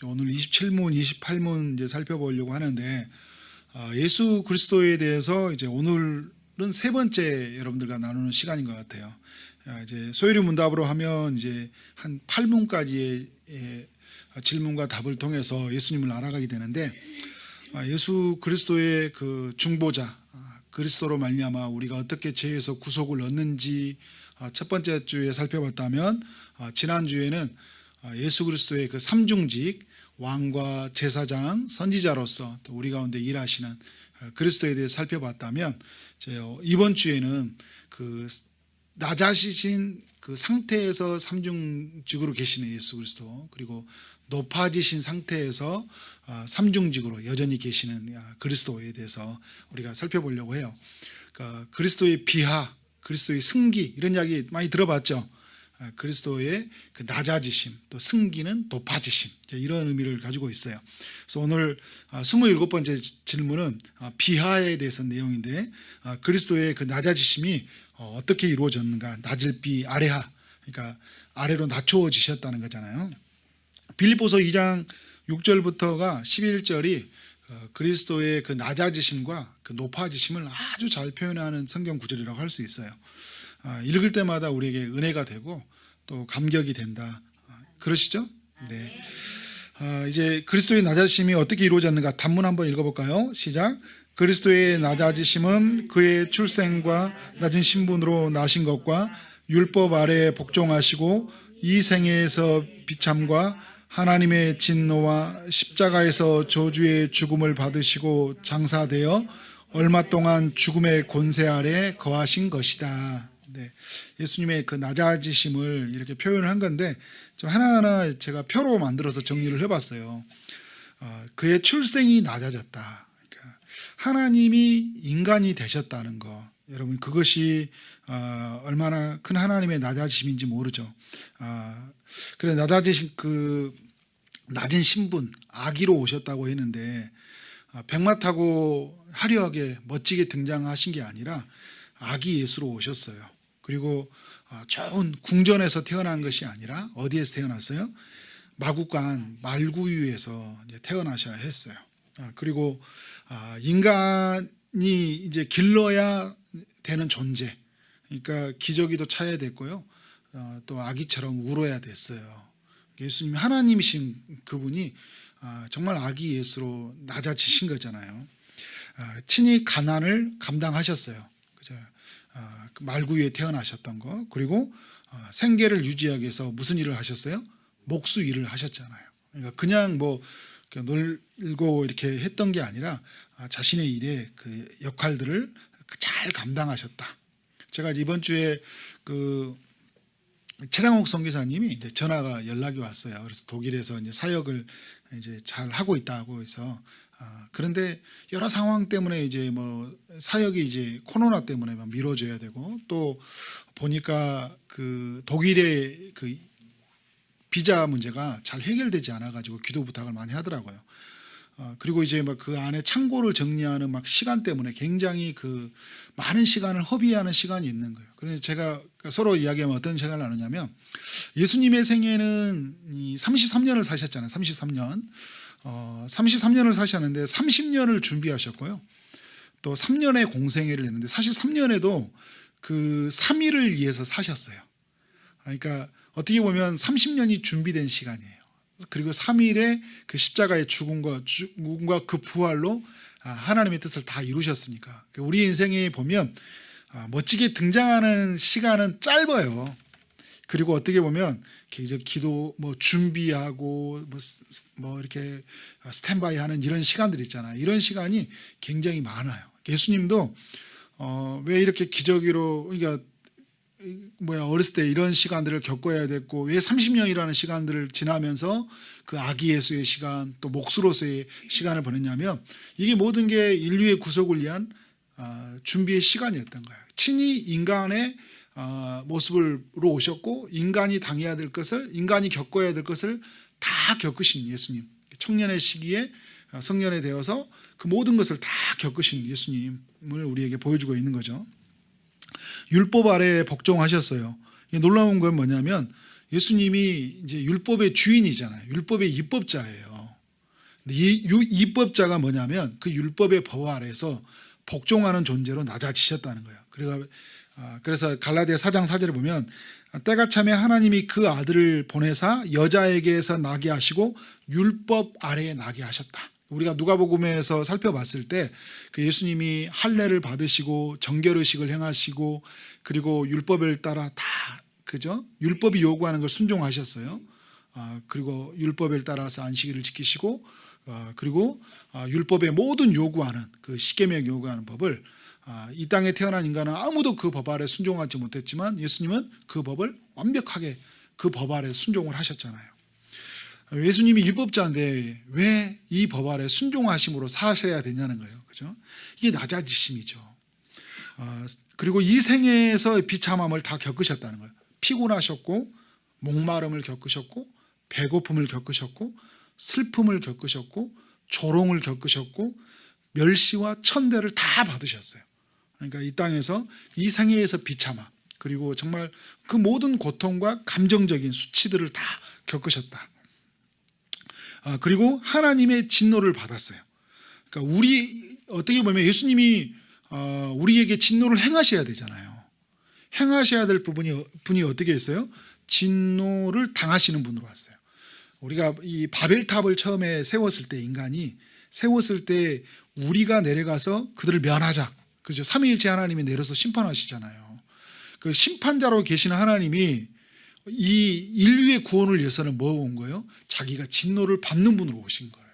오늘 27문, 28문 이제 살펴보려고 하는데, 예수 그리스도에 대해서 이제 오늘은 세 번째 여러분들과 나누는 시간인 것 같아요. 이제 소요리 문답으로 하면 이제 한 8문까지의 질문과 답을 통해서 예수님을 알아가게 되는데, 예수 그리스도의 그 중보자, 그리스도로 말미암아 우리가 어떻게 죄에서 구속을 얻는지 첫 번째 주에 살펴봤다면, 지난 주에는 예수 그리스도의 그 삼중직, 왕과 제사장, 선지자로서 또 우리 가운데 일하시는 그리스도에 대해 살펴봤다면, 이번 주에는 그 낮아지신 그 상태에서 삼중직으로 계시는 예수 그리스도, 그리고 높아지신 상태에서 삼중직으로 여전히 계시는 그리스도에 대해서 우리가 살펴보려고 해요. 그러니까 그리스도의 비하, 그리스도의 승기, 이런 이야기 많이 들어봤죠. 그리스도의 그 낮아지심, 또 승기는 높아지심, 이런 의미를 가지고 있어요. 그래서 오늘 27번째 질문은 비하에 대해서 내용인데, 그리스도의 그 낮아지심이 어떻게 이루어졌는가. 낮을 비 아래하, 그러니까 아래로 낮추어지셨다는 거잖아요. 빌립보서 2장 6절부터가 11절이 그리스도의 그 낮아지심과 그 높아지심을 아주 잘 표현하는 성경 구절이라고 할 수 있어요. 읽을 때마다 우리에게 은혜가 되고 또 감격이 된다. 그러시죠? 네. 이제 그리스도의 낮아지심이 어떻게 이루어졌는가 단문 한번 읽어볼까요? 시작. 그리스도의 낮아지심은 그의 출생과 낮은 신분으로 나신 것과 율법 아래에 복종하시고 이 생애에서 비참과 하나님의 진노와 십자가에서 저주의 죽음을 받으시고 장사되어 얼마 동안 죽음의 권세 아래 거하신 것이다. 네, 예수님의 그 낮아지심을 이렇게 표현을 한 건데, 좀 하나하나 제가 표로 만들어서 정리를 해봤어요. 그의 출생이 낮아졌다. 그러니까 하나님이 인간이 되셨다는 거, 여러분 그것이 얼마나 큰 하나님의 낮아지심인지 모르죠. 그래, 낮아지신 그 낮은 신분, 아기로 오셨다고 했는데, 백마 타고 화려하게 멋지게 등장하신 게 아니라 아기 예수로 오셨어요. 그리고 좋은 궁전에서 태어난 것이 아니라 어디에서 태어났어요? 마국간 말구유에서 태어나셔야 했어요. 그리고 인간이 이제 길러야 되는 존재, 그러니까 기저귀도 차야 됐고요, 또 아기처럼 울어야 됐어요. 예수님이 하나님이신 그분이 정말 아기 예수로 낮아지신 거잖아요. 친히 가난을 감당하셨어요. 그죠? 말구유에 태어나셨던 거, 그리고 생계를 유지하기 위해서 무슨 일을 하셨어요? 목수 일을 하셨잖아요. 그러니까 그냥 뭐 놀고 이렇게 했던 게 아니라 자신의 일에 그 역할들을 잘 감당하셨다. 제가 이번 주에 그 최장욱 선교사님이 이제 전화가 연락이 왔어요. 그래서 독일에서 이제 사역을 이제 잘 하고 있다고 해서, 그런데 여러 상황 때문에 이제 뭐 사역이 이제 코로나 때문에 막 미뤄져야 되고, 또 보니까 그 독일의 그 비자 문제가 잘 해결되지 않아 가지고 기도 부탁을 많이 하더라고요. 그리고 이제 막 그 안에 창고를 정리하는 막 시간 때문에 굉장히 그 많은 시간을 허비하는 시간이 있는 거예요. 그래서 제가 서로 이야기하면 어떤 시간을 나누냐면, 예수님의 생애는 33년을 사셨잖아요. 33년. 33년을 사셨는데 30년을 준비하셨고요. 또 3년의 공생애를 했는데, 사실 3년에도 그 3일을 위해서 사셨어요. 그러니까 어떻게 보면 30년이 준비된 시간이에요. 그리고 3일에 그 십자가의 죽음과 그 부활로 하나님의 뜻을 다 이루셨으니까, 우리 인생에 보면 멋지게 등장하는 시간은 짧아요. 그리고 어떻게 보면 기도 뭐 준비하고 뭐 이렇게 스탠바이 하는 이런 시간들 있잖아요. 이런 시간이 굉장히 많아요. 예수님도 왜 이렇게 기저귀로, 그러니까 어렸을 때 이런 시간들을 겪어야 됐고, 왜 30년이라는 시간들을 지나면서 그 아기 예수의 시간, 또 목수로서의 시간을 보냈냐면, 이게 모든 게 인류의 구속을 위한 준비의 시간이었던 거예요. 친히 인간의 모습으로 오셨고, 인간이 당해야 될 것을, 인간이 겪어야 될 것을 다 겪으신 예수님, 청년의 시기에 성년에 되어서 그 모든 것을 다 겪으신 예수님을 우리에게 보여주고 있는 거죠. 율법 아래에 복종하셨어요. 놀라운 건 뭐냐면, 예수님이 이제 율법의 주인이잖아요. 율법의 입법자예요. 근데 이 입법자가 뭐냐면 그 율법의 법 아래서 복종하는 존재로 낮아지셨다는 거예요. 그래서 갈라디아 4장 4절에 보면 때가 차매 하나님이 그 아들을 보내사 여자에게서 나게 하시고 율법 아래에 나게 하셨다. 우리가 누가복음에서 살펴봤을 때 그 예수님이 할례를 받으시고 정결의식을 행하시고 그리고 율법을 따라 다 그죠? 율법이 요구하는 걸 순종하셨어요. 그리고 율법을 따라서 안식일을 지키시고 그리고 율법의 모든 요구하는 그 십계명 요구하는 법을 이 땅에 태어난 인간은 아무도 그 법 아래 순종하지 못했지만 예수님은 그 법을 완벽하게 그 법 아래 순종을 하셨잖아요. 예수님이 율법자인데 왜 이 법 아래 순종하심으로 사셔야 되냐는 거예요. 그죠? 이게 낮아지심이죠. 그리고 이 생애에서 비참함을 다 겪으셨다는 거예요. 피곤하셨고 목마름을 겪으셨고 배고픔을 겪으셨고 슬픔을 겪으셨고 조롱을 겪으셨고 멸시와 천대를 다 받으셨어요. 그러니까 이 땅에서 이 생애에서 비참함 그리고 정말 그 모든 고통과 감정적인 수치들을 다 겪으셨다. 그리고 하나님의 진노를 받았어요. 그러니까 우리 어떻게 보면 예수님이 우리에게 진노를 행하셔야 되잖아요. 행하셔야 될 분이 어떻게 했어요? 진노를 당하시는 분으로 왔어요. 우리가 이 바벨탑을 처음에 세웠을 때 인간이 세웠을 때 우리가 내려가서 그들을 면하자. 그렇죠. 삼위일체 하나님이 내려서 심판하시잖아요. 그 심판자로 계시는 하나님이 이 인류의 구원을 위해서는 뭐 온 거예요? 자기가 진노를 받는 분으로 오신 거예요.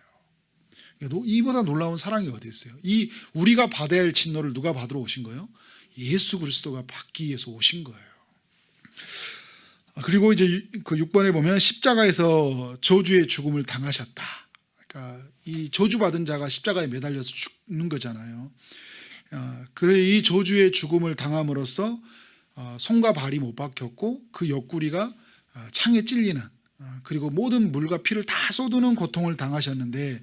이보다 놀라운 사랑이 어디 있어요? 이 우리가 받아야 할 진노를 누가 받으러 오신 거예요? 예수 그리스도가 받기 위해서 오신 거예요. 그리고 이제 그 6번에 보면 십자가에서 저주의 죽음을 당하셨다. 그러니까 이 저주받은 자가 십자가에 매달려서 죽는 거잖아요. 그래 이 저주의 죽음을 당함으로써 손과 발이 못 박혔고 그 옆구리가 창에 찔리는 그리고 모든 물과 피를 다 쏟는 고통을 당하셨는데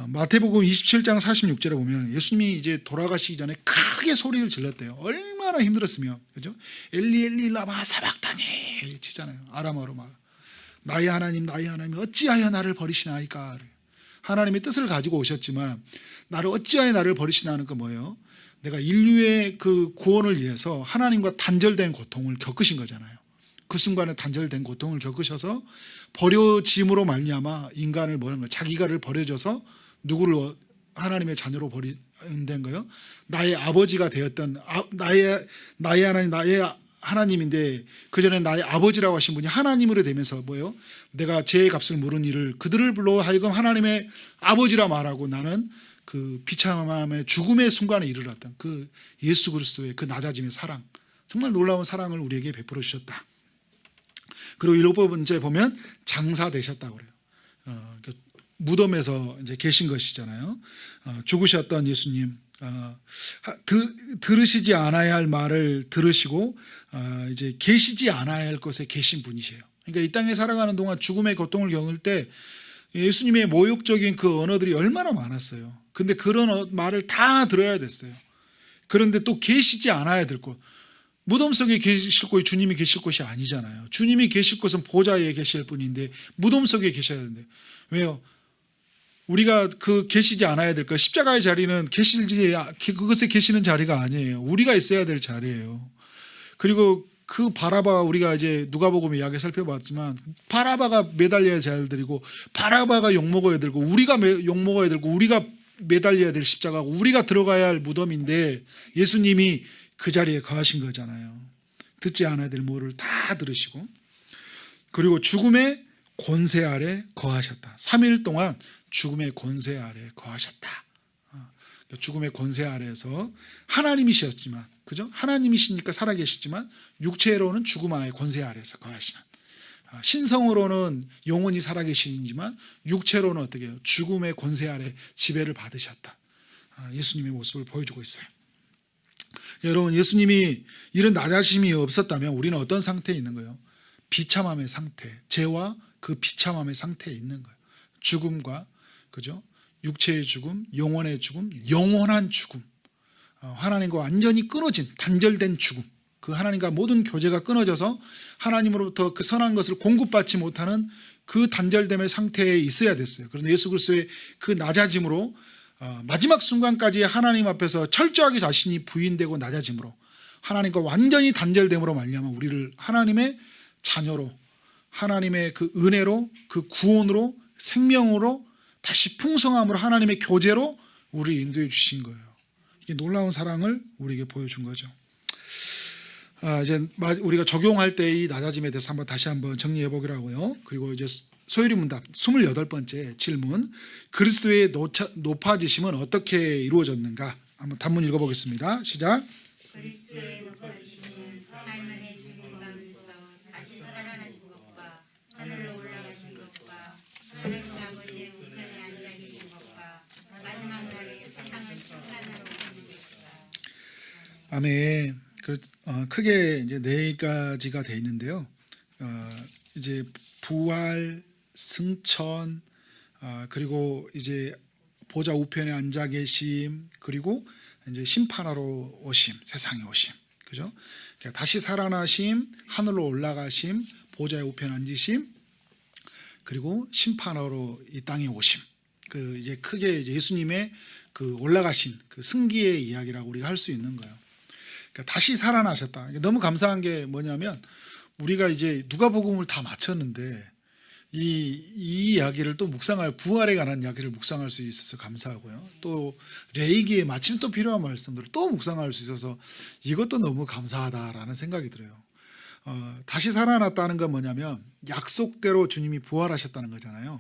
마태복음 27장 46절에 보면 예수님이 이제 돌아가시기 전에 크게 소리를 질렀대요. 얼마나 힘들었으면 그죠? 엘리 엘리 라마 사박다니 치잖아요. 아람어로 막 나의 하나님 어찌하여 나를 버리시나이까. 하나님의 뜻을 가지고 오셨지만 어찌하여 나를 버리시나는 거 뭐예요? 내가 인류의 그 구원을 위해서 하나님과 단절된 고통을 겪으신 거잖아요. 그 순간에 단절된 고통을 겪으셔서 버려짐으로 말미암아 인간을 자기가를 버려줘서 누구를 하나님의 자녀로 버린된 거예요. 나의 아버지가 되었던 나의 하나님 나의 하나님인데 그 전에 나의 아버지라고 하신 분이 하나님으로 되면서 뭐예요? 내가 죄의 값을 물은 이를 그들로 하여금 하나님의 아버지라 말하고 나는 그 비참함의 죽음의 순간에 이르렀던 그 예수 그리스도의 그 낮아짐의 사랑, 정말 놀라운 사랑을 우리에게 베풀어 주셨다. 그리고 7번째 보면 장사되셨다고 그래요. 무덤에서 이제 계신 것이잖아요. 죽으셨던 예수님, 들으시지 않아야 할 말을 들으시고 이제 계시지 않아야 할 곳에 계신 분이세요. 그러니까 이 땅에 살아가는 동안 죽음의 고통을 겪을 때 예수님의 모욕적인 그 언어들이 얼마나 많았어요. 근데 그런 말을 다 들어야 됐어요. 그런데 또 계시지 않아야 될 곳. 무덤 속에 계실 곳이 주님이 계실 곳이 아니잖아요. 주님이 계실 곳은 보좌에 계실 분인데 무덤 속에 계셔야 되는데 왜요? 우리가 그 계시지 않아야 될 것. 십자가의 자리는 그것에 계시는 자리가 아니에요. 우리가 있어야 될 자리예요. 그리고 그 바라바 우리가 이제 누가복음 이야기 살펴봤지만 바라바가 매달려야 잘 되고 바라바가 욕먹어야 되고 우리가 욕먹어야 되고 우리가 매달려야 될 십자가고 우리가 들어가야 할 무덤인데 예수님이 그 자리에 거하신 거잖아요. 듣지 않아야 될 모를 다 들으시고 그리고 죽음의 권세 아래 거하셨다. 3일 동안 죽음의 권세 아래 거하셨다. 죽음의 권세 아래에서 하나님이셨지만 그죠? 하나님이시니까 살아계시지만 육체로는 죽음 아래 권세 아래에서 거하시는 신성으로는 영원히 살아계시지만 육체로는 어떻게 해요? 죽음의 권세 아래 지배를 받으셨다. 예수님의 모습을 보여주고 있어요. 여러분 예수님이 이런 낮아심이 없었다면 우리는 어떤 상태에 있는 거예요? 비참함의 상태, 죄와 그 비참함의 상태에 있는 거예요. 죽음과 그죠? 육체의 죽음, 영혼의 죽음, 영원한 죽음, 하나님과 완전히 끊어진 단절된 죽음, 그 하나님과 모든 교제가 끊어져서 하나님으로부터 그 선한 것을 공급받지 못하는 그 단절됨의 상태에 있어야 됐어요. 그런데 예수 그리스도의 그 낮아짐으로 마지막 순간까지 하나님 앞에서 철저하게 자신이 부인되고 낮아짐으로 하나님과 완전히 단절됨으로 말미암아 우리를 하나님의 자녀로, 하나님의 그 은혜로, 그 구원으로, 생명으로, 다시 풍성함으로 하나님의 교제로 우리를 인도해 주신 거예요. 이게 놀라운 사랑을 우리에게 보여준 거죠. 이제 우리가 적용할 때 이 낮아짐에 대해서 다시 한번 정리해 보기로 하고요. 그리고 이제 소요리 문답 28번째 질문, 그리스도의 높아지심은 어떻게 이루어졌는가? 한번 단문 읽어보겠습니다. 시작. 그리스도의 높아지심은 삶의 주님 가운데서 다시 살아나신 것과 하늘로 올라가신 것과 하나님 아버지의 우편에 앉아 계신 것과 마지막 날에 세상을 심판하러 오시는 것과. 아멘. 크게 이제 네 가지가 돼 있는데요. 이제 부활, 승천, 그리고 이제 보좌 우편에 앉아 계심, 그리고 이제 심판하러 오심, 세상에 오심, 그죠? 그러니까 다시 살아나심, 하늘로 올라가심, 보좌의 우편에 앉으심, 그리고 심판하러 이 땅에 오심. 그 이제 크게 이제 예수님의 그 올라가신 그 승기의 이야기라고 우리가 할 수 있는 거예요. 그러니까 다시 살아나셨다. 너무 감사한 게 뭐냐면 우리가 이제 누가복음을 다 마쳤는데 이 이야기를 또 묵상할, 부활에 관한 이야기를 묵상할 수 있어서 감사하고요. 또 레이기에 마침 또 필요한 말씀들을 또 묵상할 수 있어서 이것도 너무 감사하다라는 생각이 들어요. 다시 살아났다는 건 뭐냐면 약속대로 주님이 부활하셨다는 거잖아요.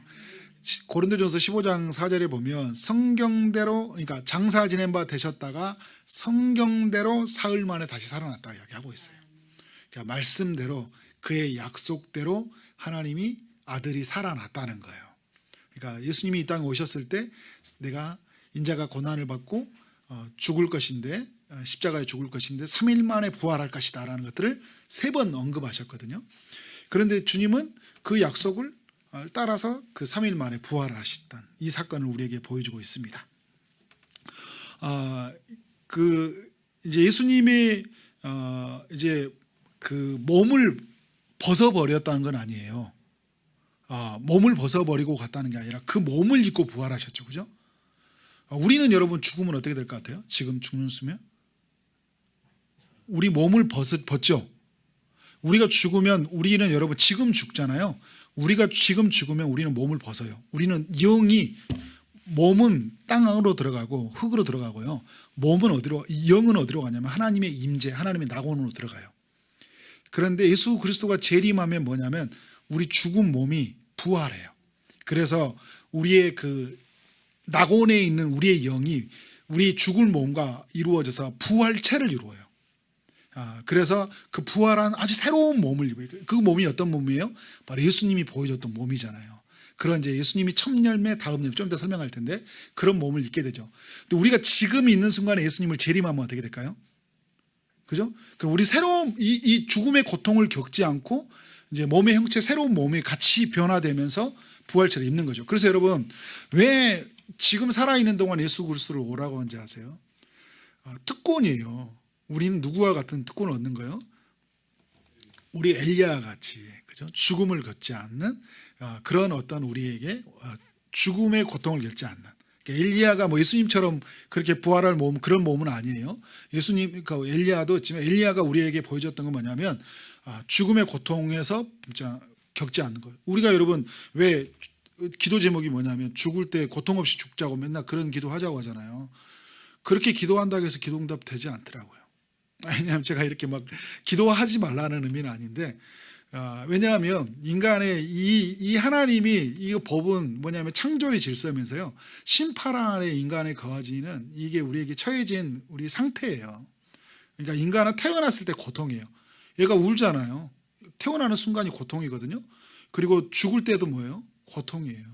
고린도전서 15장 4절에 보면 성경대로, 그러니까 장사 지낸 바 되셨다가 성경대로 사흘 만에 다시 살아났다 이야기하고 있어요. 그러니까 말씀대로 그의 약속대로 하나님이 아들이 살아났다는 거예요. 그러니까 예수님이 이 땅에 오셨을 때 내가 인자가 고난을 받고 죽을 것인데, 십자가에 죽을 것인데 3일 만에 부활할 것이다 라는 것들을 3번 언급하셨거든요. 그런데 주님은 그 약속을 따라서 그 3일 만에 부활하셨던 이 사건을 우리에게 보여주고 있습니다. 그 이제 예수님의 이제 그 몸을 벗어버렸다는 건 아니에요. 몸을 벗어버리고 갔다는 게 아니라 그 몸을 입고 부활하셨죠, 그죠? 우리는 여러분 죽으면 어떻게 될 것 같아요? 지금 죽는 수면 우리 몸을 벗죠. 우리가 죽으면 우리는 여러분 지금 죽잖아요. 우리가 지금 죽으면 우리는 몸을 벗어요. 우리는 몸은 땅으로 들어가고 흙으로 들어가고요. 영은 어디로 가냐면 하나님의 임재, 하나님의 낙원으로 들어가요. 그런데 예수 그리스도가 재림하면 뭐냐면 우리 죽은 몸이 부활해요. 그래서 우리의 그 낙원에 있는 우리의 영이 우리 죽을 몸과 이루어져서 부활체를 이루어요. 그래서 그 부활한 아주 새로운 몸을 입어요. 그 몸이 어떤 몸이에요? 바로 예수님이 보여줬던 몸이잖아요. 그런 이제 예수님이 첫 열매, 다음 열매 좀 더 설명할 텐데 그런 몸을 입게 되죠. 근데 우리가 지금 있는 순간에 예수님을 재림하면 어떻게 될까요? 그죠? 그럼 우리 새로운 이 죽음의 고통을 겪지 않고 이제 몸의 형체, 새로운 몸이 같이 변화되면서 부활체를 입는 거죠. 그래서 여러분 왜 지금 살아있는 동안 예수 그리스도를 오라고 하는지 아세요? 특권이에요. 우리는 누구와 같은 특권을 얻는 거예요? 우리 엘리야 같이, 그죠? 죽음을 겪지 않는 그런 어떤 우리에게 죽음의 고통을 겪지 않는. 그러니까 엘리야가 뭐 예수님처럼 그렇게 부활할 몸, 그런 몸은 아니에요. 예수님, 그러니까 엘리야도 있지만 엘리야가 우리에게 보여줬던 건 뭐냐면 죽음의 고통에서 진짜 겪지 않는 거예요. 우리가 여러분 왜 기도 제목이 뭐냐면 죽을 때 고통 없이 죽자고 맨날 그런 기도하자고 하잖아요. 그렇게 기도한다고 해서 기도응답 되지 않더라고요. 왜냐하면 제가 이렇게 막 기도하지 말라는 의미는 아닌데, 왜냐하면 인간의 이 하나님이 이 법은 뭐냐면 창조의 질서면서요 심판 안에 인간의 거하지는 이게 우리에게 처해진 우리 상태예요. 그러니까 인간은 태어났을 때 고통이에요. 얘가 울잖아요. 태어나는 순간이 고통이거든요. 그리고 죽을 때도 뭐예요? 고통이에요.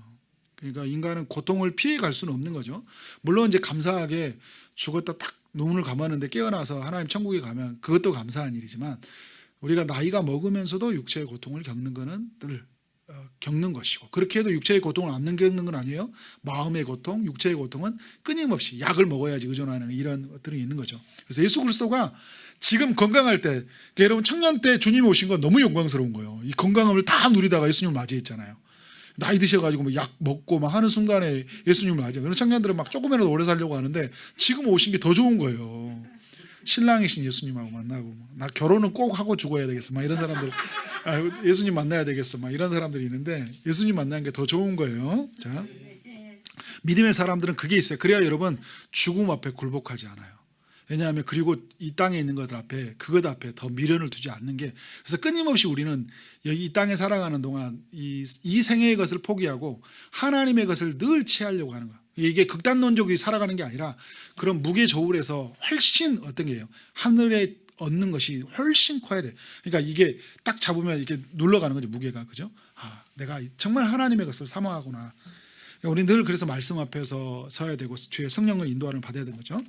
그러니까 인간은 고통을 피해 갈 수는 없는 거죠. 물론 이제 감사하게 죽었다 딱 눈을 감았는데 깨어나서 하나님 천국에 가면 그것도 감사한 일이지만 우리가 나이가 먹으면서도 육체의 고통을 겪는 거는 늘 겪는 것이고, 그렇게 해도 육체의 고통을 안 겪는 건 아니에요. 마음의 고통, 육체의 고통은 끊임없이 약을 먹어야지 의존하는 이런 것들이 있는 거죠. 그래서 예수 그리스도가 지금 건강할 때, 그러니까 여러분 청년 때 주님이 오신 건 너무 영광스러운 거예요. 이 건강함을 다 누리다가 예수님을 맞이했잖아요. 나이 드셔가지고 뭐 약 먹고 막 하는 순간에 예수님을 맞이해요. 그런 청년들은 막 조금이라도 오래 살려고 하는데 지금 오신 게 더 좋은 거예요. 신랑이신 예수님하고 만나고, 나 결혼은 꼭 하고 죽어야 되겠어 막 이런 사람들, 예수님 만나야 되겠어 막 이런 사람들이 있는데 예수님 만나는 게 더 좋은 거예요. 자, 믿음의 사람들은 그게 있어요. 그래야 여러분 죽음 앞에 굴복하지 않아요. 왜냐하면 그리고 이 땅에 있는 것들 앞에, 그것 앞에 더 미련을 두지 않는 게, 그래서 끊임없이 우리는 이 땅에 살아가는 동안 이 생애의 것을 포기하고 하나님의 것을 늘 취하려고 하는 거예요. 이게 극단론적으로 살아가는 게 아니라 그런 무게 저울에서 훨씬 어떤 게요, 하늘에 얻는 것이 훨씬 커야 돼. 그러니까 이게 딱 잡으면 이렇게 눌러가는 거죠, 무게가. 그죠? 아, 내가 정말 하나님의 것을 사모하구나. 우리 늘 그래서 말씀 앞에서 서야 되고 주의 성령을 인도하는 받아야 되는 거죠.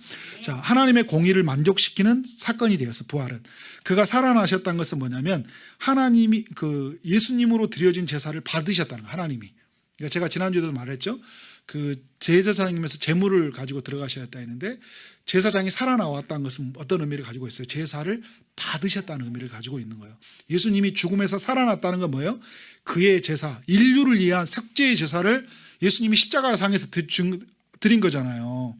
자, 하나님의 공의를 만족시키는 사건이 되어서 부활은, 그가 살아나셨다는 것은 뭐냐면 하나님이 그 예수님으로 드려진 제사를 받으셨다는 거. 하나님이. 그러니까 제가 지난주에도 말했죠. 그 제사장님에서 제물을 가지고 들어가셔야 했다 했는데, 제사장이 살아나왔다는 것은 어떤 의미를 가지고 있어요? 제사를 받으셨다는 의미를 가지고 있는 거예요. 예수님이 죽음에서 살아났다는 건 뭐예요? 그의 제사, 인류를 위한 속죄의 제사를 예수님이 십자가상에서 드린 거잖아요.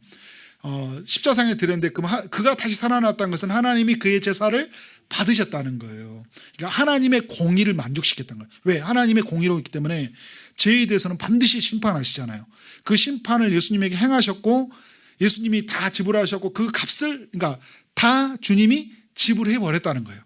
십자상에 드렸는데 그가 다시 살아났다는 것은 하나님이 그의 제사를 받으셨다는 거예요. 그러니까 하나님의 공의를 만족시켰다는 거예요. 왜? 하나님의 공의로웠기 때문에 죄에 대해서는 반드시 심판하시잖아요. 그 심판을 예수님에게 행하셨고 예수님이 다 지불하셨고 그 값을, 그러니까 다 주님이 지불해 버렸다는 거예요.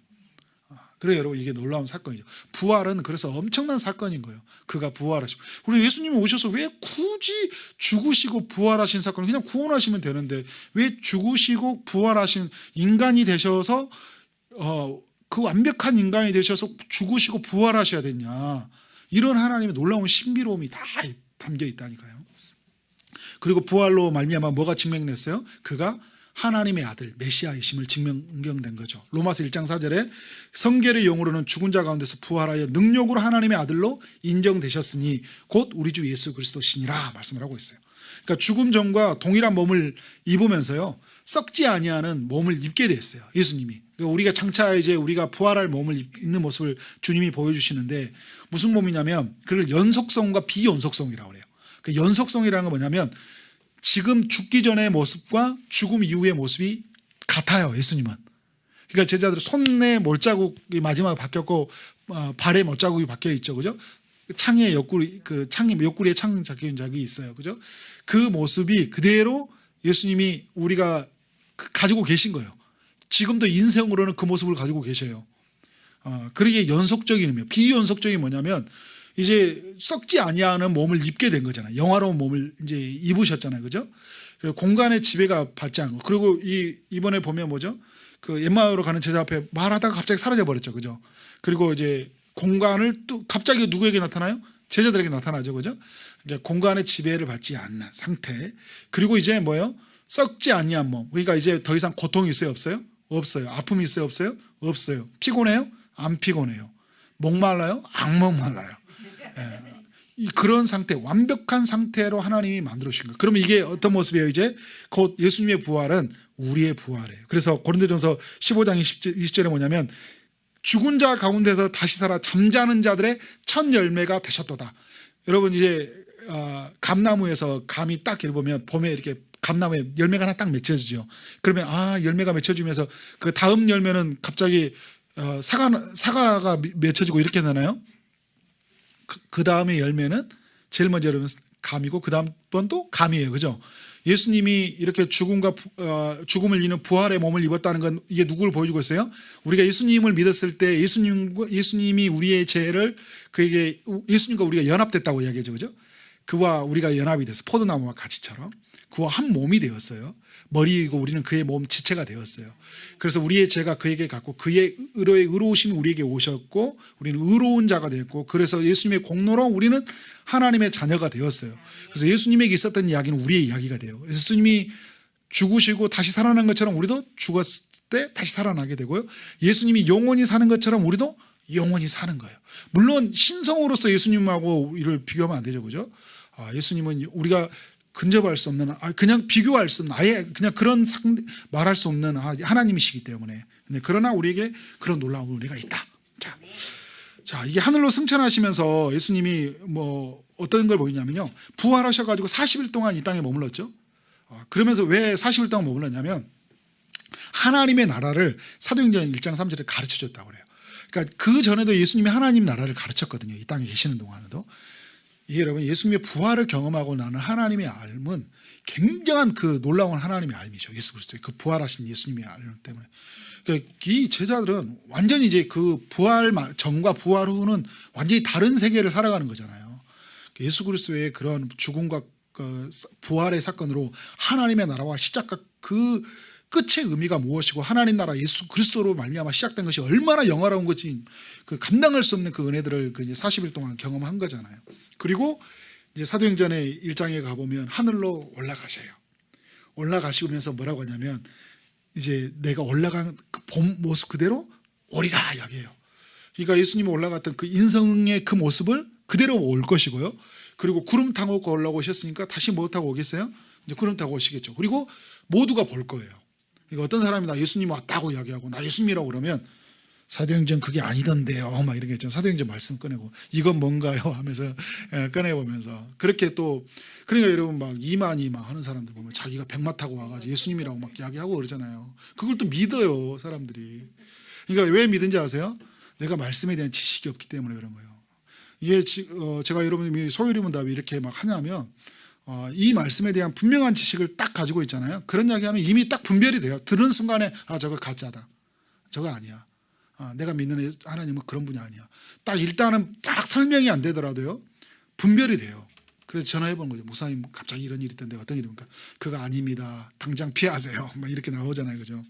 그래요, 여러분, 이게 놀라운 사건이죠. 부활은 그래서 엄청난 사건인 거예요. 그가 부활하시고, 우리 예수님이 오셔서 왜 굳이 죽으시고 부활하신 사건을 그냥 구원하시면 되는데 왜 죽으시고 부활하신 인간이 되셔서 그 완벽한 인간이 되셔서 죽으시고 부활하셔야 됐냐. 이런 하나님의 놀라운 신비로움이 다 담겨 있다니까요. 그리고 부활로 말미암아 뭐가 증명됐어요? 그가 하나님의 아들 메시아이심을 증명된 거죠. 로마서 1장 4절에 성결의 영으로는 죽은 자 가운데서 부활하여 능력으로 하나님의 아들로 인정되셨으니 곧 우리 주 예수 그리스도시니라 말씀을 하고 있어요. 그러니까 죽음 전과 동일한 몸을 입으면서요, 썩지 아니하는 몸을 입게 됐어요, 예수님이. 그러니까 우리가 장차 이제 우리가 부활할 몸을 입는 모습을 주님이 보여주시는데, 무슨 몸이냐면 그걸 연속성과 비연속성이라고 그래요. 그 연속성이라는 건 뭐냐면 지금 죽기 전의 모습과 죽음 이후의 모습이 같아요, 예수님은. 그러니까 제자들 손에 몰자국이 마지막에 바뀌었고 발에 못자국이 바뀌어 있죠, 그죠? 창에 옆구리, 그 창이 옆구리에 창 잡힌 적이 있어요, 그죠? 그 모습이 그대로 예수님이 우리가 가지고 계신 거예요. 지금도 인생으로는 그 모습을 가지고 계셔요. 그러기에 연속적인 의미예요. 비연속적인 뭐냐면 이제 썩지 아니하는 몸을 입게 된 거잖아요. 영화로운 몸을 이제 입으셨잖아요, 그죠? 공간의 지배가 받지 않고, 그리고 이번에 보면 뭐죠? 그 엠마오로 가는 제자 앞에 말하다가 갑자기 사라져 버렸죠, 그죠? 그리고 이제 공간을 또 갑자기 누구에게 나타나요? 제자들에게 나타나죠, 그죠? 이제 공간의 지배를 받지 않는 상태. 그리고 이제 뭐예요? 썩지 아니한 몸. 그러니까 이제 더 이상 고통이 있어요, 없어요? 없어요. 아픔이 있어요, 없어요? 없어요. 피곤해요? 안 피곤해요. 목말라요? 안 목말라요. 그런 상태, 완벽한 상태로 하나님이 만들어 주신 거예요. 그러면 이게 어떤 모습이에요? 이제 곧 예수님의 부활은 우리의 부활이에요. 그래서 고린도전서 15장 20절에 뭐냐면 죽은 자 가운데서 다시 살아 잠자는 자들의 첫 열매가 되셨도다. 여러분, 이제 감나무에서 감이 딱 보면 봄에 이렇게 감나무에 열매가 하나 딱 맺혀지죠. 그러면 열매가 맺혀지면서 그 다음 열매는 갑자기 사과가 맺혀지고 이렇게 되나요? 그 다음에 열매는 제일 먼저 여러분 감이고 그 다음 번도 감이에요, 그죠? 예수님이 이렇게 죽음을 이는 부활의 몸을 입었다는 건 이게 누구를 보여주고 있어요? 우리가 예수님을 믿었을 때 예수님이 우리의 죄를 그에게, 예수님과 우리가 연합됐다고 이야기하죠, 그죠? 그와 우리가 연합이 돼서 포도나무와 가지처럼 그와 한 몸이 되었어요. 머리이고 우리는 그의 몸 지체가 되었어요. 그래서 우리의 죄가 그에게 갔고 그의 의로우심이 우리에게 오셨고 우리는 의로운 자가 되었고, 그래서 예수님의 공로로 우리는 하나님의 자녀가 되었어요. 그래서 예수님에게 있었던 이야기는 우리의 이야기가 돼요. 그래서 예수님이 죽으시고 다시 살아난 것처럼 우리도 죽었을 때 다시 살아나게 되고요. 예수님이 영원히 사는 것처럼 우리도 영원히 사는 거예요. 물론 신성으로서 예수님하고 이를 비교하면 안 되죠, 그죠? 예수님은 우리가 근접할 수 없는, 그냥 비교할 수 없는, 아예 그냥 그런 말할 수 없는 하나님이시기 때문에. 그러나 우리에게 그런 놀라운 은혜가 있다. 자, 이게 하늘로 승천하시면서 예수님이 뭐 어떤 걸 보이냐면요, 부활하셔가지고 40일 동안 이 땅에 머물렀죠. 그러면서 왜 40일 동안 머물렀냐면 하나님의 나라를 사도행전 1장 3절에 가르쳐 줬다고 그래요. 그러니까 그 전에도 예수님이 하나님 나라를 가르쳤거든요. 이 땅에 계시는 동안에도. 이게 여러분, 예수님의 부활을 경험하고 나는 하나님의 알은 굉장한 그 놀라운 하나님의 알이죠. 예수 그리스도의 그 부활하신 예수님의 알 때문에. 그러니까 이 제자들은 완전히 이제 그 부활 전과 부활 후는 완전히 다른 세계를 살아가는 거잖아요. 예수 그리스도의 그런 죽음과 부활의 사건으로 하나님의 나라와 시작과 그 끝의 의미가 무엇이고 하나님 나라 예수 그리스도로 말미암아 시작된 것이 얼마나 영화로운 것이 그 감당할 수 없는 그 은혜들을 그 이제 40일 동안 경험한 거잖아요. 그리고 이제 사도행전의 1장에 가보면 하늘로 올라가셔요. 올라가시면서 뭐라고 하냐면 이제 내가 올라간 그 본 모습 그대로 오리라 이야기해요. 그러니까 예수님이 올라갔던 그 인성의 그 모습을 그대로 올 것이고요. 그리고 구름 타고 올라오셨으니까 다시 뭐 타고 오겠어요? 이제 구름 타고 오시겠죠. 그리고 모두가 볼 거예요. 그러니까 어떤 사람이 나 예수님 왔다고 이야기하고 나 예수님이라고 그러면 사도행전 그게 아니던데요 막 이런 게 있잖아요. 사도행전 말씀 꺼내고 이건 뭔가요 하면서 꺼내보면서 그렇게 또 그러니까 여러분 막 이만이 막 하는 사람들 보면 자기가 백마 타고 와가지고 예수님이라고 막 이야기하고 그러잖아요. 그걸 또 믿어요 사람들이. 그러니까 왜 믿은지 아세요? 내가 말씀에 대한 지식이 없기 때문에 그런 거예요. 이게 제가 여러분이 소유리문답이 이렇게 막 하냐면 이 말씀에 대한 분명한 지식을 딱 가지고 있잖아요. 그런 이야기하면 이미 딱 분별이 돼요. 들은 순간에 저거 가짜다, 저거 아니야. 내가 믿는 하나님은 그런 분이 아니야. 딱 일단은 딱 설명이 안 되더라도요 분별이 돼요. 그래서 전화해본 거죠. 목사님 갑자기 이런 일이 있던데 어떤 일입니까? 그거 아닙니다. 당장 피하세요. 막 이렇게 나오잖아요, 그죠?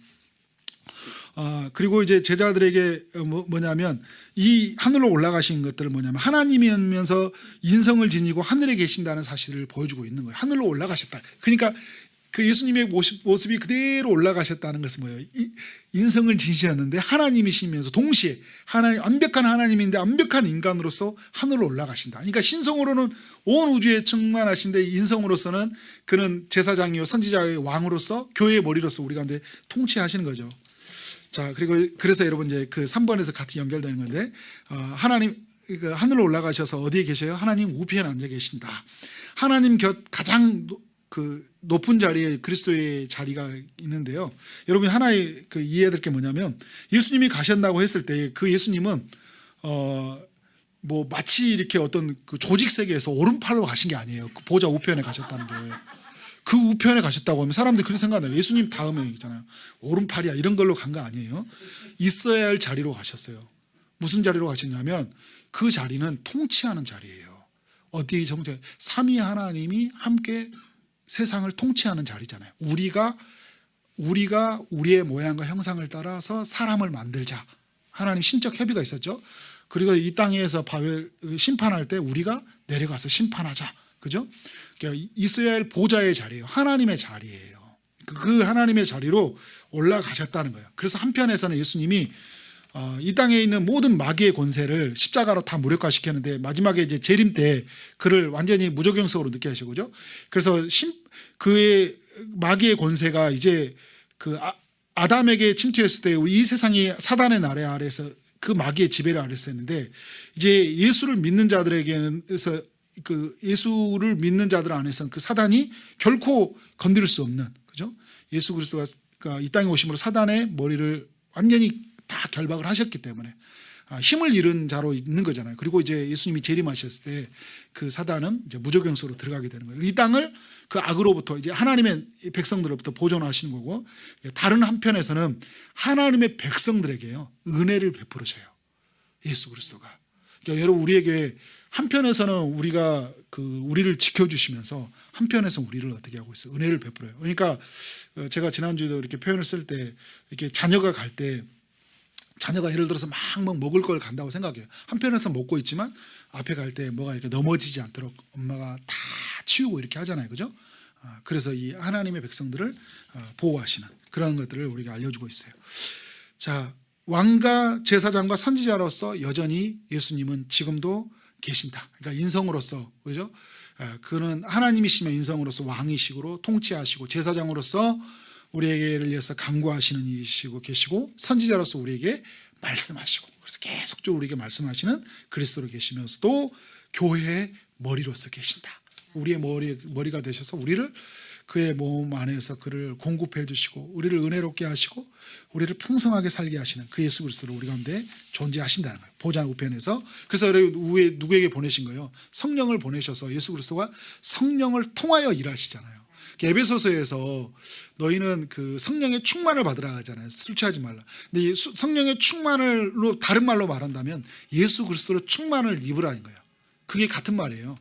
그리고 이제 제자들에게 뭐냐면 이 하늘로 올라가신 것들을 뭐냐면 하나님이면서 인성을 지니고 하늘에 계신다는 사실을 보여주고 있는 거예요. 하늘로 올라가셨다. 그러니까 그 예수님의 모습이 그대로 올라가셨다는 것은 뭐예요? 인성을 지니셨는데 하나님이시면서 동시에 완벽한 하나님인데 완벽한 인간으로서 하늘로 올라가신다. 그러니까 신성으로는 온 우주에 충만하신데 인성으로서는 그는 제사장이요 선지자의 왕으로서 교회의 머리로서 우리 가운데 통치하시는 거죠. 자, 그리고 그래서 여러분 이제 그 3번에서 같이 연결되는 건데 하나님 하늘로 올라가셔서 어디에 계셔요? 하나님 우편에 앉아 계신다. 하나님 곁 가장 그 높은 자리에 그리스도의 자리가 있는데요. 여러분 하나의 그 이해해야 될 게 뭐냐면 예수님이 가셨다고 했을 때 그 예수님은 뭐 마치 이렇게 어떤 그 조직 세계에서 오른팔로 가신 게 아니에요. 그 보좌 우편에 가셨다는 게. 그 우편에 가셨다고 하면 사람들이 그렇게 생각해요. 예수님 다음에 있잖아요. 오른팔이야 이런 걸로 간 거 아니에요. 있어야 할 자리로 가셨어요. 무슨 자리로 가셨냐면 그 자리는 통치하는 자리예요. 어디에 정체? 삼위 하나님이 함께 세상을 통치하는 자리잖아요. 우리가 우리의 모양과 형상을 따라서 사람을 만들자. 하나님 신적 협의가 있었죠. 그리고 이 땅에서 바벨 심판할 때 우리가 내려가서 심판하자. 그죠? 그러니까 있어야 할 보좌의 자리예요. 하나님의 자리예요. 그 하나님의 자리로 올라가셨다는 거예요. 그래서 한편에서는 예수님이 이 땅에 있는 모든 마귀의 권세를 십자가로 다 무력화시켰는데 마지막에 이제 재림 때 그를 완전히 무적용성으로 늦게 하시고죠. 그래서 그의 마귀의 권세가 이제 그 아담에게 침투했을 때 이 세상이 사단의 나래 아래에서 그 마귀의 지배를 아래였는데 이제 예수를 믿는 자들에게서 그 예수를 믿는 자들 안에서는 그 사단이 결코 건드릴 수 없는, 그죠? 예수 그리스도가 이 땅에 오심으로 사단의 머리를 완전히 다 결박을 하셨기 때문에 힘을 잃은 자로 있는 거잖아요. 그리고 이제 예수님이 재림하셨을 때 그 사단은 이제 무적용서로 들어가게 되는 거예요. 이 땅을 그 악으로부터 이제 하나님의 백성들로부터 보존하시는 거고, 다른 한편에서는 하나님의 백성들에게요 은혜를 베풀으셔요. 예수 그리스도가. 그러니까 여러분 우리에게 한편에서는 우리가 우리를 지켜주시면서 한편에서는 우리를 어떻게 하고 있어요? 은혜를 베풀어요. 그러니까 제가 지난주에도 이렇게 표현을 쓸 때 이렇게 자녀가 갈 때 자녀가 예를 들어서 막 먹을 걸 간다고 생각해요. 한편에서 먹고 있지만 앞에 갈 때 뭐가 이렇게 넘어지지 않도록 엄마가 다 치우고 이렇게 하잖아요. 그죠? 그래서 이 하나님의 백성들을 보호하시는 그런 것들을 우리가 알려주고 있어요. 자, 왕과 제사장과 선지자로서 여전히 예수님은 지금도 계신다. 그러니까 인성으로서, 그죠? 그는 하나님이시며 인성으로서 왕이시고 통치하시고 제사장으로서 우리에게를 위해서 간구하시는 이시고 계시고 선지자로서 우리에게 말씀하시고, 그래서 계속적으로 우리에게 말씀하시는 그리스도로 계시면서도 교회의 머리로서 계신다. 우리의 머리가 되셔서 우리를 그의 몸 안에서 그를 공급해 주시고 우리를 은혜롭게 하시고 우리를 풍성하게 살게 하시는 그 예수 그리스도로 우리 가운데 존재하신다는 거예요. 보좌 우편에서. 그래서 누구에게 보내신 거예요? 성령을 보내셔서 예수 그리스도가 성령을 통하여 일하시잖아요. 에베소서에서 너희는 그 성령의 충만을 받으라 하잖아요. 술 취하지 말라. 근데 성령의 충만을로 다른 말로 말한다면 예수 그리스도로 충만을 입으라는 거예요. 그게 같은 말이에요.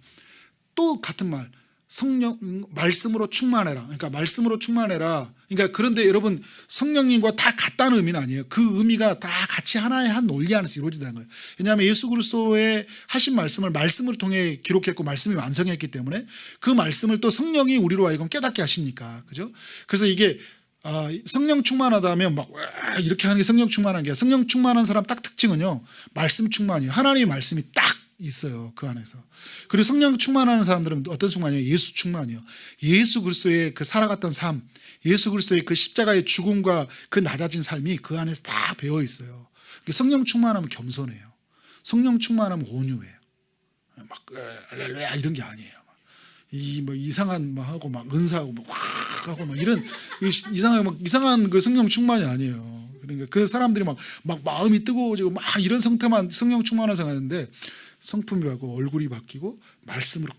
또 같은 말. 성령 말씀으로 충만해라. 그러니까 말씀으로 충만해라. 그러니까 그런데 여러분 성령님과 다 같다는 의미는 아니에요. 그 의미가 다 같이 하나의 한 논리 안에서 이루어진다는 거예요. 왜냐하면 예수 그리스도의 하신 말씀을 말씀을 통해 기록했고 말씀이 완성했기 때문에 그 말씀을 또 성령이 우리로 하여금 깨닫게 하시니까, 그죠? 그래서 이게 성령 충만하다면 막 이렇게 하는 게 성령 충만한 게, 성령 충만한 사람 딱 특징은요, 말씀 충만이에요. 하나님의 말씀이 딱 있어요, 그 안에서. 그리고 성령 충만하는 사람들은 어떤 충만이에요? 예수 충만이에요. 예수 그리스도의 그 살아갔던 삶, 예수 그리스도의 그 십자가의 죽음과 그 낮아진 삶이 그 안에서 다 배어 있어요. 성령 충만하면 겸손해요. 성령 충만하면 온유해요. 막 할렐루야 이런 게 아니에요. 뭐 이상한 막 하고 막 은사하고 막 확 하고 막 이런 이상한 그 성령 충만이 아니에요. 그러니까 그 사람들이 막 마음이 뜨거워지고 막 이런 상태만 성령 충만한 생각하는데, 성품이 바뀌고 얼굴이 바뀌고 말씀으로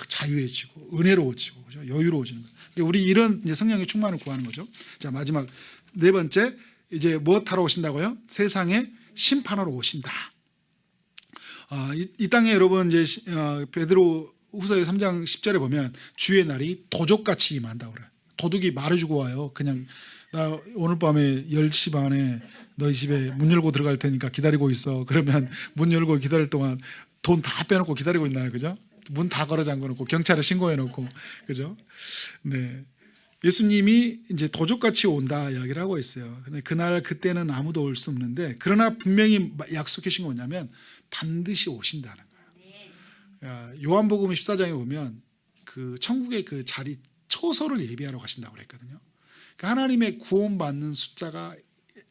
자유해지고 은혜로워지고, 그죠? 여유로워지는 거예요. 그러니까 우리 이런 이제 성령의 충만을 구하는 거죠. 자, 마지막 네 번째, 이제 무엇 하러 오신다고요? 세상에 심판하러 오신다. 이 땅에 여러분 이제 베드로 후서의 3장 10절에 보면 주의 날이 도적같이 임한다 그래요. 도둑이 말해주고 와요. 그냥 나 오늘 밤에 10시 반에 너희 집에 문 열고 들어갈 테니까 기다리고 있어. 그러면 문 열고 기다릴 동안 돈 다 빼놓고 기다리고 있나요? 그죠? 문 다 걸어 잠궈 놓고 경찰에 신고해 놓고, 그죠? 네. 예수님이 이제 도적같이 온다 이야기를 하고 있어요. 근데 그날 그때는 아무도 올 수 없는데, 그러나 분명히 약속해 주신 건 뭐냐면 반드시 오신다는 거예요. 요한복음 14장에 보면 그 천국의 그 자리 초소를 예비하러 가신다고 그랬거든요. 그러니까 하나님의 구원받는 숫자가,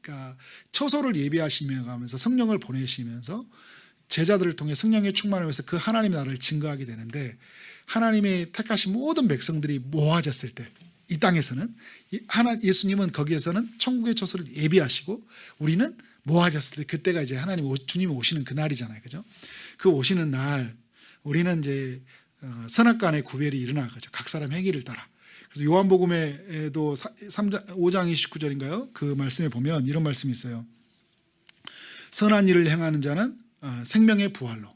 그러니까 처소를 예비하시면서 성령을 보내시면서 제자들을 통해 성령의 충만을 위해서 그 하나님의 나라를 증거하게 되는데, 하나님의 택하신 모든 백성들이 모아졌을 때 이 땅에서는 예수님은 거기에서는 천국의 처소를 예비하시고 우리는 모아졌을 때, 그때가 이제 주님이 오시는 그 날이잖아요, 그죠? 그 오시는 날 우리는 이제 선악간의 구별이 일어나죠. 각 사람 행위를 따라. 그래서 요한복음에도 5장 29절인가요? 그 말씀에 보면 이런 말씀이 있어요. 선한 일을 행하는 자는 생명의 부활로,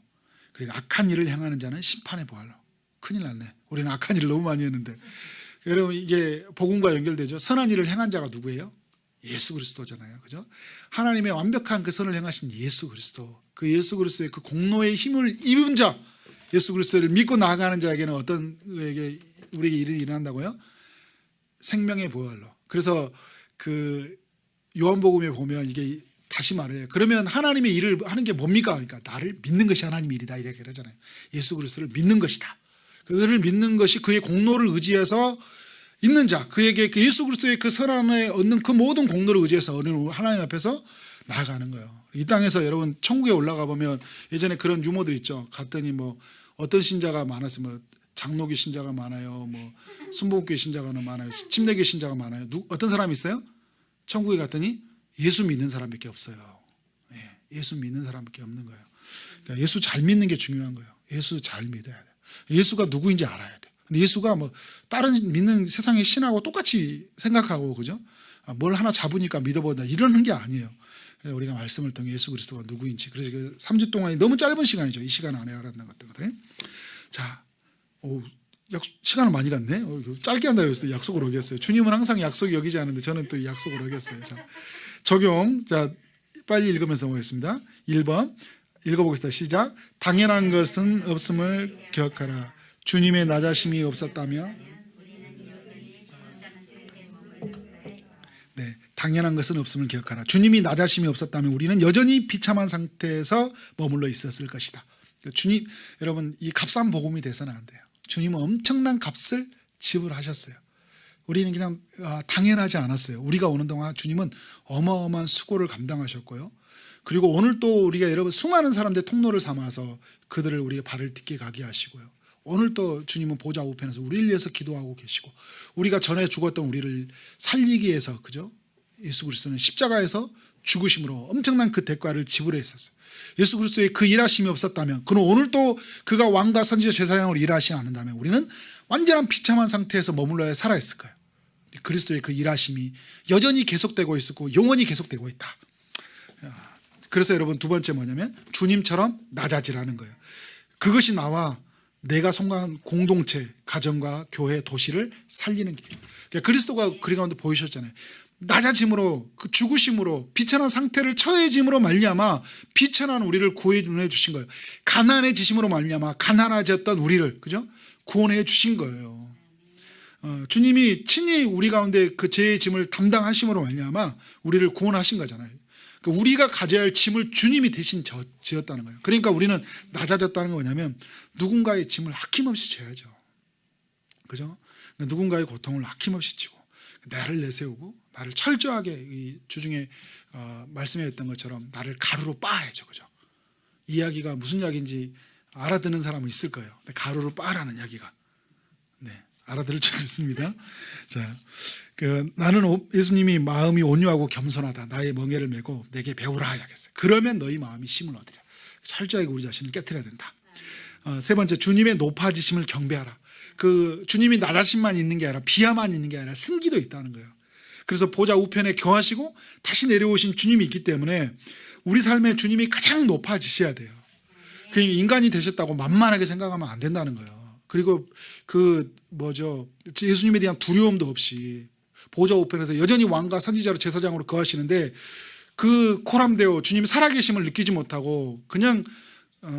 그리고 악한 일을 행하는 자는 심판의 부활로. 큰일 났네. 우리는 악한 일을 너무 많이 했는데. 여러분 이게 복음과 연결되죠. 선한 일을 행한 자가 누구예요? 예수 그리스도잖아요, 그죠? 하나님의 완벽한 그 선을 행하신 예수 그리스도, 그 예수 그리스도의 그 공로의 힘을 입은 자, 예수 그리스도를 믿고 나아가는 자에게는 어떤 우리에게 일이 일어난다고요? 생명의 부활로. 그래서 그 요한복음에 보면 이게 다시 말해요. 그러면 하나님의 일을 하는 게 뭡니까? 그러니까 나를 믿는 것이 하나님의 일이다 이렇게 그러잖아요. 예수 그리스도를 믿는 것이다. 그를 믿는 것이 그의 공로를 의지해서 있는 자, 그에게 그 예수 그리스도의 그 선안에 얻는 그 모든 공로를 의지해서 하나님 앞에서 나아가는 거예요. 이 땅에서 여러분 천국에 올라가 보면 예전에 그런 유머들 있죠. 갔더니 뭐 어떤 신자가 많아서 뭐 장로교 신자가 많아요. 뭐 순복음교회 신자가 많아요. 침례교 신자가 많아요. 어떤 사람이 있어요? 천국에 갔더니 예수 믿는 사람밖에 없어요. 예수 믿는 사람밖에 없는 거예요. 그러니까 예수 잘 믿는 게 중요한 거예요. 예수 잘 믿어야 돼요. 예수가 누구인지 알아야 돼요. 근데 예수가 뭐 다른 믿는 세상의 신하고 똑같이 생각하고, 그죠? 뭘 하나 잡으니까 믿어본다 이러는 게 아니에요. 우리가 말씀을 통해 예수 그리스도가 누구인지, 그래서 그 3주 동안이 너무 짧은 시간이죠. 이 시간 안에 알았는 것들. 자, 시간을 많이 갔네. 짧게 한다고 해서 약속을 어겼어요. 주님은 항상 약속이 여기지 않은데 저는 또 약속을 어겼어요. 자, 적용. 자, 빨리 읽으면서 보겠습니다. 1번 읽어보겠습니다. 시작. 당연한 것은 없음을 기억하라. 주님의 낮아심이 없었다면, 네, 당연한 것은 없음을 기억하라. 주님이 낮아심이 없었다면 우리는 여전히 비참한 상태에서 머물러 있었을 것이다. 주님, 여러분, 이 값싼 복음이 돼서는 안 돼요. 주님은 엄청난 값을 지불하셨어요. 우리는 그냥 당연하지 않았어요. 우리가 오는 동안 주님은 어마어마한 수고를 감당하셨고요. 그리고 오늘 또 우리가 여러분 수많은 사람들의 통로를 삼아서 그들을 우리의 발을 딛게 가게 하시고요. 오늘 또 주님은 보좌 우편에서 우리를 위해서 기도하고 계시고, 우리가 전에 죽었던 우리를 살리기 위해서, 그죠? 예수 그리스도는 십자가에서 죽으심으로 엄청난 그 대가를 지불했었어요. 예수 그리스도의 그 일하심이 없었다면, 그는 오늘 또 그가 왕과 선지자 제사장으로 일하시지 않는다면 우리는 완전한 비참한 상태에서 머물러야 살아있을 거예요. 그리스도의 그 일하심이 여전히 계속되고 있었고 영원히 계속되고 있다. 그래서 여러분 두 번째 뭐냐면 주님처럼 낮아지라는 거예요. 그것이 나와 내가 속한 공동체, 가정과 교회, 도시를 살리는 길이에요. 그러니까 그리스도가 그리 가운데 보이셨잖아요. 낮아짐으로, 그 죽으심으로, 비천한 상태를 처해짐으로 말미암아 비천한 우리를 구원해 주신 거예요. 가난해지심으로 말미암아 가난해졌던 우리를, 그죠? 구원해 주신 거예요. 주님이 친히 우리 가운데 그 죄의 짐을 담당하심으로 말미암아 우리를 구원하신 거잖아요. 그러니까 우리가 가져야 할 짐을 주님이 대신 지었다는 거예요. 그러니까 우리는 낮아졌다는 건 뭐냐면 누군가의 짐을 아낌없이 져야죠. 그죠? 그러니까 누군가의 고통을 아낌없이 지고 나를 내세우고 나를 철저하게 이 주중에 말씀했던 것처럼 나를 가루로 빻아야죠. 그죠? 이야기가 무슨 이야기인지 알아듣는 사람은 있을 거예요. 가루로 빻아라는 이야기가. 네, 알아들을 줄 있습니다. 자, 나는 예수님이 마음이 온유하고 겸손하다. 나의 멍에를 메고 내게 배우라 하겠어요. 그러면 너희 마음이 힘을 얻으리라. 철저하게 우리 자신을 깨트려야 된다. 세 번째, 주님의 높아지심을 경배하라. 그 주님이 낮아심만 있는 게 아니라 비하만 있는 게 아니라 승기도 있다는 거예요. 그래서 보좌 우편에 거하시고 다시 내려오신 주님이 있기 때문에 우리 삶에 주님이 가장 높아지셔야 돼요. 그 인간이 되셨다고 만만하게 생각하면 안 된다는 거예요. 그리고 예수님에 대한 두려움도 없이 보좌 우편에서 여전히 왕과 선지자로 제사장으로 거하시는데 그 코람데오 주님이 살아계심을 느끼지 못하고 그냥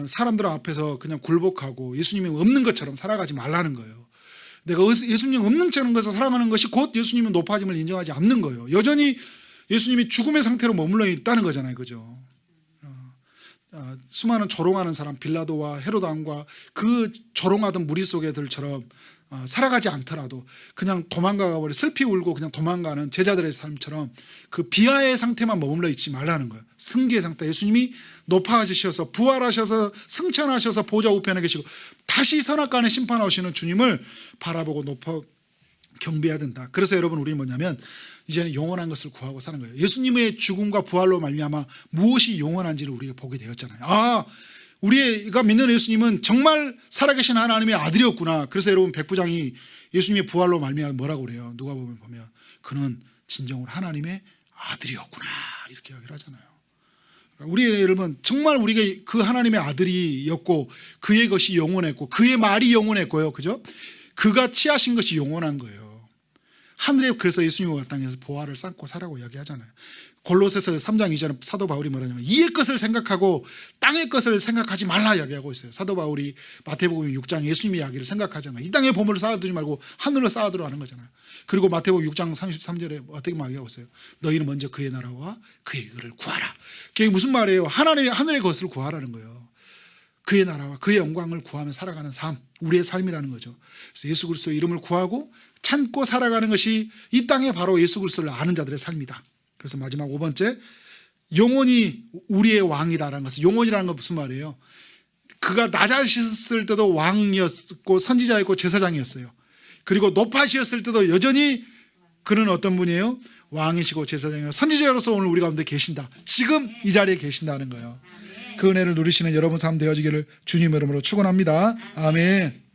사람들 앞에서 그냥 굴복하고 예수님이 없는 것처럼 살아가지 말라는 거예요. 내가 예수님 없는 것을 살아가는 것이 곧 예수님의 높아짐을 인정하지 않는 거예요. 여전히 예수님이 죽음의 상태로 머물러 있다는 거잖아요. 그죠? 수많은 조롱하는 사람 빌라도와 헤롯 왕과 그 조롱하던 무리 속에들처럼 살아가지 않더라도 그냥 도망가 버려 슬피 울고 그냥 도망가는 제자들의 삶처럼 그 비하의 상태만 머물러 있지 말라는 거예요. 승기의 상태. 예수님이 높아지셔서 부활하셔서 승천하셔서 보좌 우편에 계시고 다시 선악간에 심판하시는 주님을 바라보고 높아 경배해야 된다. 그래서 여러분 우리 뭐냐면 이제는 영원한 것을 구하고 사는 거예요. 예수님의 죽음과 부활로 말미암아 무엇이 영원한지를 우리가 보게 되었잖아요. 우리가 믿는 예수님은 정말 살아계신 하나님의 아들이었구나. 그래서 여러분 백부장이 예수님의 부활로 말미암아 뭐라고 그래요? 누가복음에 보면 그는 진정으로 하나님의 아들이었구나 이렇게 이야기를 하잖아요. 우리 여러분 정말 우리가 그 하나님의 아들이었고 그의 것이 영원했고 그의 말이 영원했고요. 그죠? 그가 취하신 것이 영원한 거예요. 하늘에 그래서 예수님과 땅에서 보화를 쌓고 살라고 이야기하잖아요. 골로새서 3장 2절은 사도 바울이 뭐라냐면 이의 것을 생각하고 땅의 것을 생각하지 말라 이야기하고 있어요. 사도 바울이 마태복음 6장 예수님의 이야기를 생각하잖아요. 이 땅에 보물을 쌓아두지 말고 하늘로 쌓아두라 하는 거잖아요. 그리고 마태복음 6장 33절에 어떻게 말하고 있어요? 너희는 먼저 그의 나라와 그의 의를 구하라. 그게 무슨 말이에요? 하늘의 것을 구하라는 거예요. 그의 나라와 그의 영광을 구하며 살아가는 삶, 우리의 삶이라는 거죠. 그래서 예수 그리스도의 이름을 구하고 참고 살아가는 것이 이 땅에 바로 예수 그리스도를 아는 자들의 삶이다. 그래서 마지막 5번째, 영원히 우리의 왕이다라는 것은, 영원이라는 건 무슨 말이에요? 그가 낮아졌을 때도 왕이었고 선지자였고 제사장이었어요. 그리고 높아지셨을 때도 여전히 그는 어떤 분이에요? 왕이시고 제사장이고 선지자로서 오늘 우리 가운데 계신다. 지금 이 자리에 계신다는 거예요. 그 은혜를 누리시는 여러분 삶 되어지기를 주님 이름으로 축원합니다. 아멘.